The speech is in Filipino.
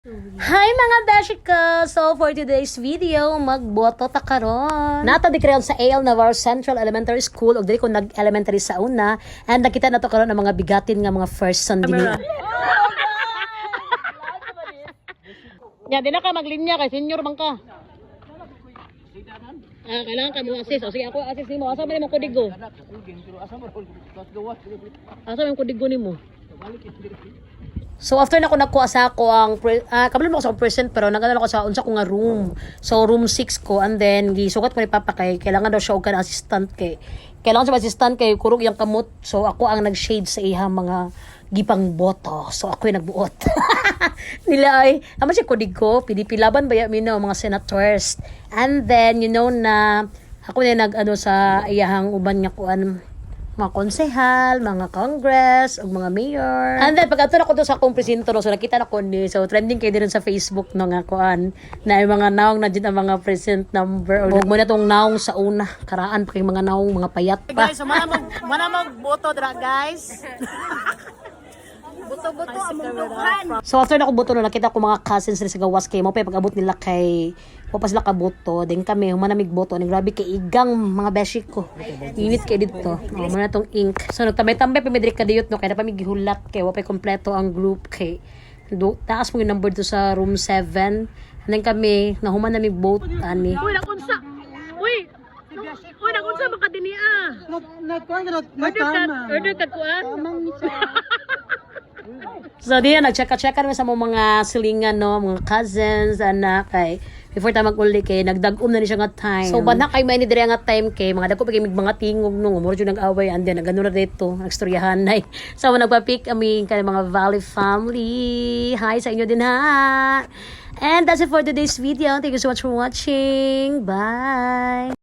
Hi mga Beshika! So for today's video, magboto ta karon. Nata di karon sa AL Navarro Central Elementary School ug dili ko nag-elementary sa una and nakita na to karon ang mga bigatin nga mga first son dinhi. Ya, di na ka maglinya kay senior man ka. Kailangan ka mo assist. O sige, ako assist nimo. Asa man imong kodigo? Asa man kodigo nimo? So after na ko nagkuha sa ako ang kabalo mo ko sa present pero nagano ko sa unsa ko nga room. So room 6 ko and then gisukat ko ni papa kay kailangan daw siya og kan assistant kay. Kailangan sa assistant kay kurog yang kamot. So ako ang nag-shade sa iha mga gipang boto. So ako yung nagbuot. Nila ay naman siya kudig ko, pinipilaban ba mi mga senators. And then you know na ako na nag sa iyahang uban nga kuan mga konsehal, mga congress, o mga mayor. And then, pag ato na ko to sa akong presinto, so nakita na ko ni, so trending kayo din sa Facebook, no, nga kuan, na yung mga naong na dyan ang mga present number, o muna tong naong sa una, karaan pa kayong mga naong, mga payat pa. Guys, so mana magboto dra guys. Buto-buto among dughan. So after na ko buto no, nakita ko mga cousins rin sa gawas kay mo pa pag-abot nila kay pa sila kabuto, din kami humanamig boto ni grabe kay igang mga beshi ko. Init kay dito. Oh, muna tong ink. So nagtambay-tambay pa midri kadiyot no kay na pa migihulat kay wa pa kompleto ang group kay taas mo yung number to sa room 7. And then kami nahuman namig vote ani. Uy, nakunsa. Uy, nakunsa baka dinhi ah. Order ka ko ah. So diyan nagcheck-checkan sa mga silingan no, mga cousins anak kay before ta mag-uli kay nagdag-um na ni siya nga time. So bana kay may ni dire nga time kay mga dako pa kay mga tingog no, mo jud nag-away and then nagano na dito, nagstoryahan nay. So nagpa-pick kami kay mga Valley family. Hi sa inyo din ha. And that's it for today's video. Thank you so much for watching. Bye.